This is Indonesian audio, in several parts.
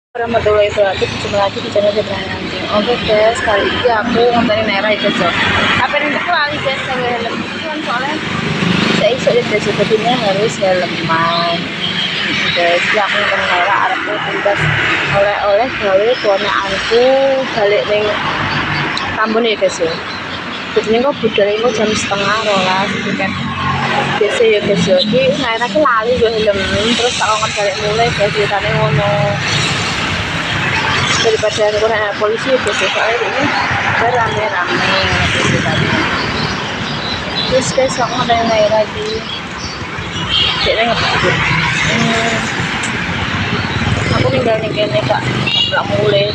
Warahmatullahi wabarakatuh. Jumpa lagi di channel Debrang Anjing. Oke guys, kali ini aku ngomongin Naira itu so. Apa yang aku lali guys, kalau helm kan soalnya saya iso ya guys, jadinya harus helman. Guys, ya aku ngomongin Naira arepku tugas oleh-oleh gawe ponakanku balik ning kampung ya guys ya. Jadi kok budal itu jam 11:30 gitu kan. Biasa ya guys ya. Iki Naira ki lali yo helm, terus tak ngomong balik mulai guys, ceritane ngono. Daripada kurang polisi itu soalnya ini rame-rame gitu tadi. Terus guys aku ada yang naik lagi jadi ngebut aku tinggal nih kayaknya kak nggak mulai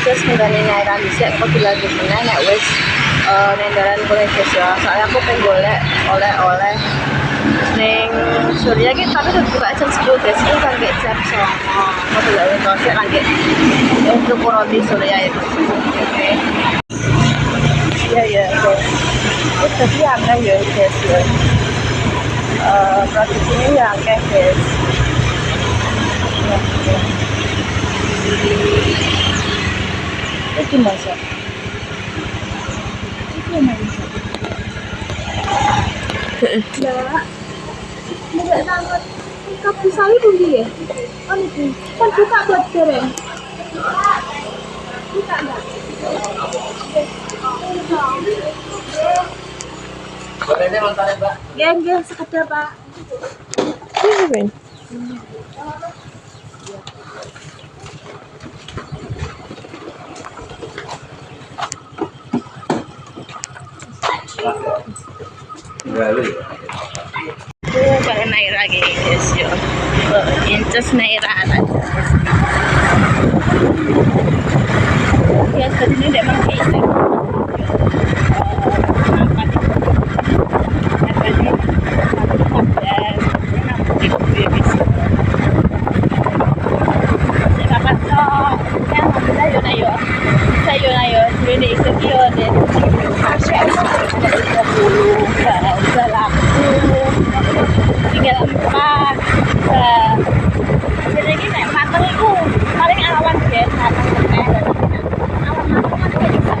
terus nggak naik lagi sih aku lagi mana naik wes nendaran boleh guys ya soalnya aku pengen golek oleh-oleh neng Surya gitu tapi udah buka jam 10 guys ini kan kayak jam 9 mau beli toset lagi untuk roti Surya itu oke ya guys itu tadi angka ya guys ya produksinya ya angka guys itu masak itu masak ya tidak sangat kapu sari pun dia kan itu kan buka buat dereng buka enggak boleh mantan ya mbak geng sekedar pak ini kalau naik lagi guys yo inces naik lagi ya tadinya dia pakai itu tinggal 4 jadi ini nek mateng itu paling awan guys mateng meneh awan mateng kan kayak gitu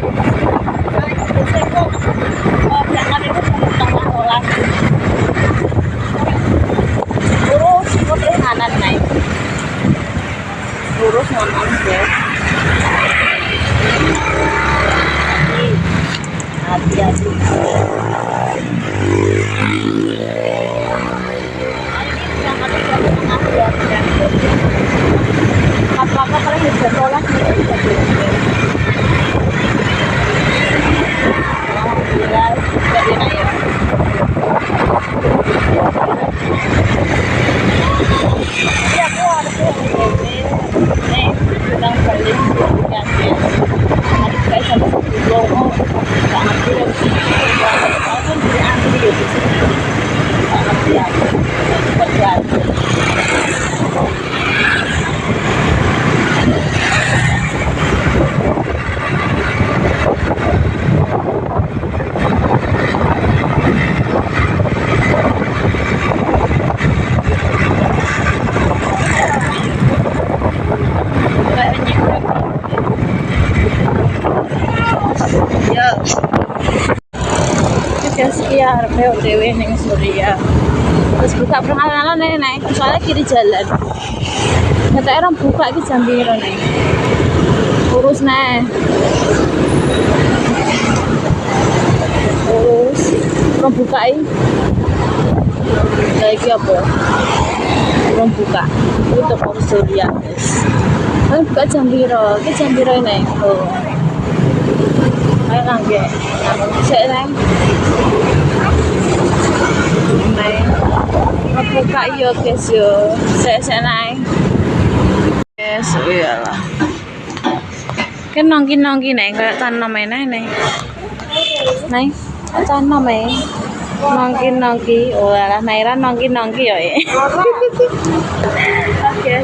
paling biasanya kok berangkat itu setengah olah lurus putih kanan naik lurus ngono guys hati-hati apa-apa paling bisa tolak alhamdulillah jadi naik ya aku harus ini sedang balik yang hari guys sama logo sangat tidak walaupun tidak antri ya di sini sangat siap cepat jadi ya harapnya OTW ning Surya terus buka perkenalan nih naik soalnya kiri jalan katanya orang buka ke jam biru nih urus nih urus orang buka ini lagi apa orang buka untuk urus Surya guys kan buka jam biru ini oh ayo nangge saya neng buka iya guys yo saya naik guys iyalah kan nongki nih kayak tanam nih nih tanam nongki oh lah Naira nongki ya oke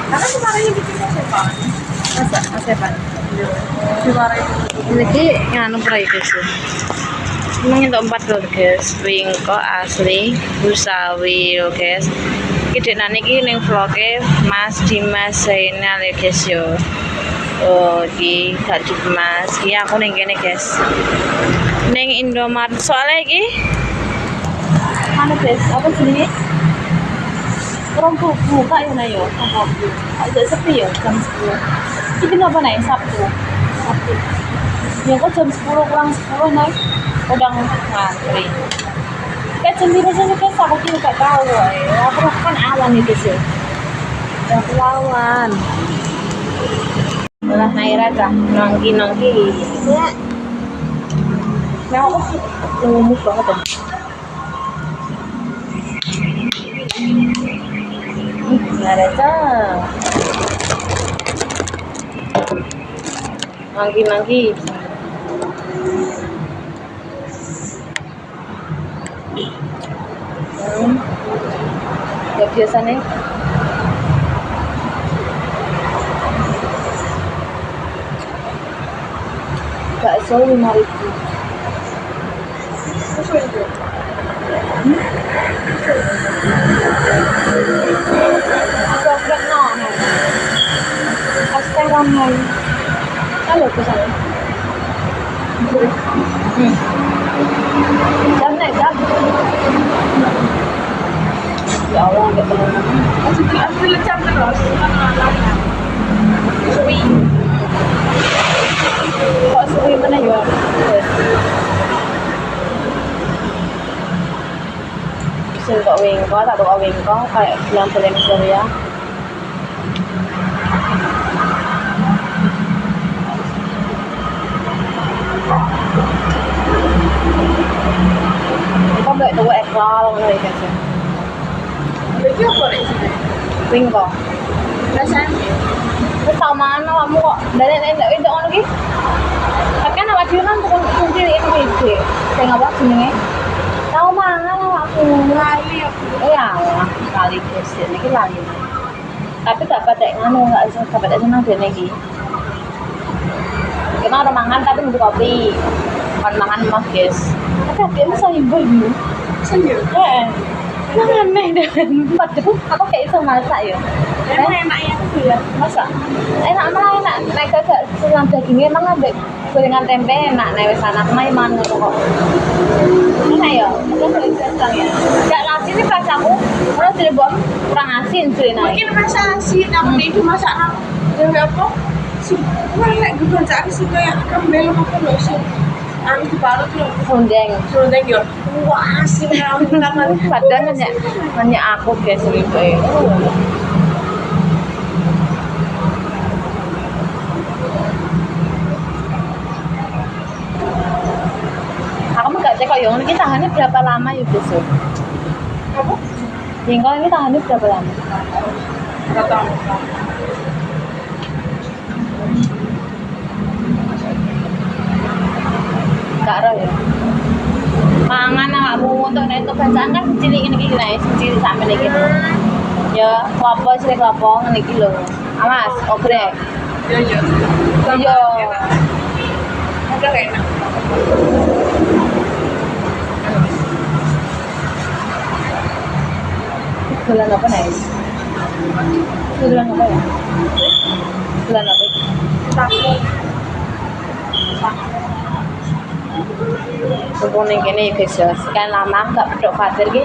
karena kemarin bikin apa ini nganu proyek guys ini untuk 4 dolar guys wingko asli Busawi guys Iki dekne iki ning vloge Mas Dimas Zainal ya guys yo. Oh, iki gak Dimas. Iki aku ning kene guys. Ning Indomaret soalnya iki mana guys? Apa jenenge? Kurang buka ya nah yo. Agak sepi ya jam 10. Iki kenapa naik Sabtu? Ya kok jam 10 kurang 10 naik. Udah ngantri. Kayak sendiri saja guys, aku juga gak tahu ya. Aku kan awan nih guys ya. Aku awan. Ulah naik aja, nongki. Ya. Nah, aku lumut banget dong. Ada tuh. Nongki. Ya biasa nih. Bakso 5.000. Bakso itu. Bakso no. Pasta ramai. Halo kesana. Jam. Ya Allah, enggak tahu. Asli jam terus. Suwi. Kok suwi mana ya? Sing kok wingko, tak kok wingko kayak film-film Korea. Có đợi tôi ẹt lo luôn rồi kìa. Lấy trước rồi đấy chị. Vinh vào. Là sao? Cái tàu mà nó mua. Đấy em đợi nó lagi. Kan awak cuman bukan kunci ini sih. Saya nggak bawa sini. Tahu mana aku lali aku. Iya, lali kesini ini lali. Tapi dapat dek nganu nggak bisa dapat dek senang deh lagi. Kita udah makan tapi nunggu kopi. Kon makan mah guys. Tapi dia masa ibu. Sayur. Nó aneh deh. Empat itu aku kayak bisa masak ya. Emang enaknya tuh ya masak. Enak malah enak. Naik ke sulam dagingnya emang ada gorengan tempe enak. Naik sana main mana kok. Enak ya. Itu boleh ya. Gak asin nih pas aku. Kalau sudah bom kurang asin sih naik. Mungkin rasa asin. Aku itu masak apa? Apa? Wah, gue baca sih kayak kembel apa loh sih. Anu baru tuh Serundeng ya. Wah, sih memang padahal nanya aku guys gitu. Aku mah gak cek kok yang ini tahannya berapa lama ya besok. Apa? Jengkol ini tahannya berapa lama? Gak tahu. Gak ada ya. Mangan awakmu untuk nek bacaan kan cilik ngene iki nae, cilik sampe iki. Ya, klopo sire klopo ngene iki lho. Awas, obrek. Yo. Ada enak. Bulan apa nae? Bulan apa ya? Bulan apa? Sumpung ning kene ya guys ya. Sekian lama gak pedok Fatir ki.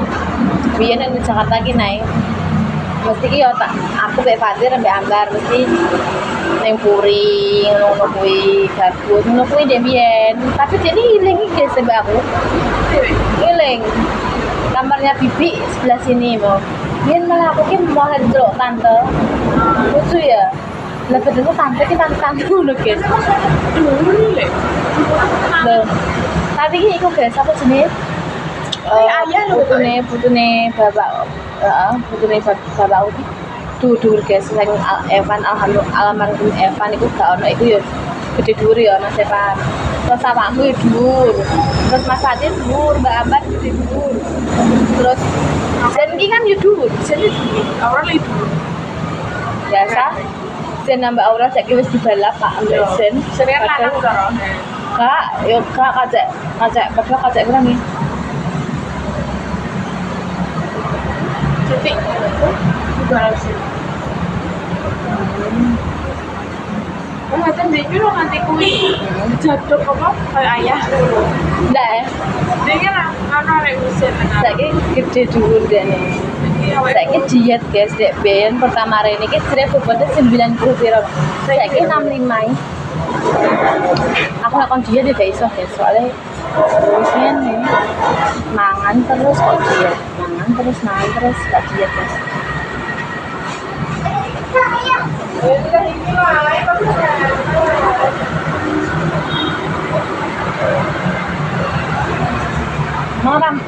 Biyen nek Jakarta ki naik. Mesti ki yo tak aku mek Fatir mbek Ambar mesti ning Puri ngono kuwi, Garbut ngono kuwi dek biyen. Tapi jadi iling iki guys mbak aku. Iling. Kamarnya Bibi sebelah sini mau. Biyen malah aku ki mau ndelok tante. Lucu ya. Lah betul tante ki tante ngono guys. Loh. Tapi ini aku guys, apa jenis? Ayah lho, putune bapak, putune bapak aku dudur guys, sing Evan almarhum Evan itu gak ono iku ya gede dhuwur ya Mas Evan. Terus awakmu ya dhuwur. Terus Mas Fatir dhuwur, Mbak Ambar gede dhuwur. Terus Zen iki kan ya dhuwur, Zen dhuwur. Aura le dhuwur. Biasa. Zen nambah Aura saiki wis dibalap Pak Zen. Serius lanang karo. Kak, yuk kak kacek, padahal kacek berapa nih? Tapi gimana sih? Kan dia juga nganti kuwi jaduk apa kayak ayah. Ndak ya? Dia kan ana lek usin nang. Saiki gede dhuwur dene. Saiki diet guys, dek ben pertama hari ini kita bobotnya 90 piro. Saiki 65. Aku lakon diet ya gak iso guys, soalnya terusnya nih mangan terus kok diet, mangan terus gak diet guys. Orang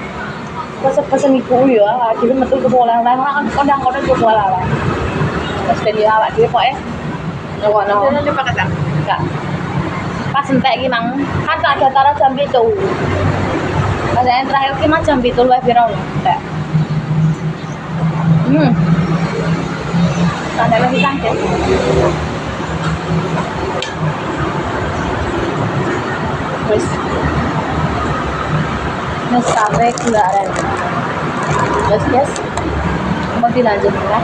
pesen ibu ya, jadi metu ke bola lah, orang kodang-kodang ke bola lah. Terus dari awak dia pokoknya ngono. Jangan dipakai tak. Enggak. Pas entek iki mang, kan tak ada tara jam 7. Pas yang terakhir ki mah jam 7 luwih piro lho. Enggak. Tanda lagi tangkep. Wis. Mas sampai keluaran. Terus guys, mau dilanjut ya.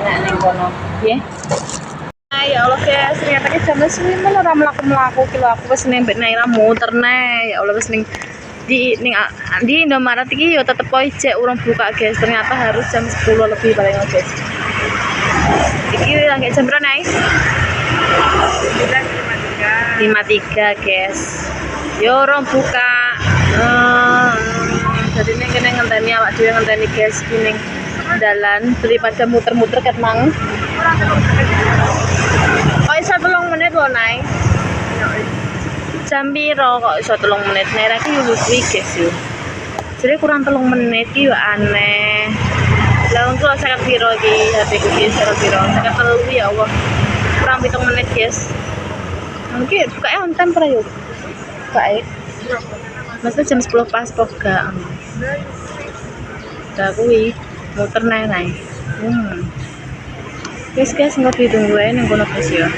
Nek ning kono, piye? Ya Allah guys, ternyata ki jam suwi men ora mlaku-mlaku ki lho aku wis nembek nang muter nih. Ya Allah wis ning di Indomaret iki yo tetep kok ijek urung buka guys. Ternyata harus jam 10 lebih paling guys. Iki lagi jam berapa nih? 53 guys. Yo urung buka. Jadi ini kena ngenteni awak dhewe ngenteni guys kuning dalan daripada muter-muter ket mang. Kok iso 3 menit lho, Nay? Jam piro kok iso 3 menit? Nek iki yo kuwi guys yo. Jadi kurang 3 menit ki yo aneh. Lah untuk 50 piro iki HP ku iki 50 piro? 53 ya Allah. Kurang 7 menit guys. Mungkin buka on time pra yo. Baik. Maksudnya jam 10 pas kok gak. Gak kuwi muter naik. Guys, nggak ditunggu aja nang kono guys ya.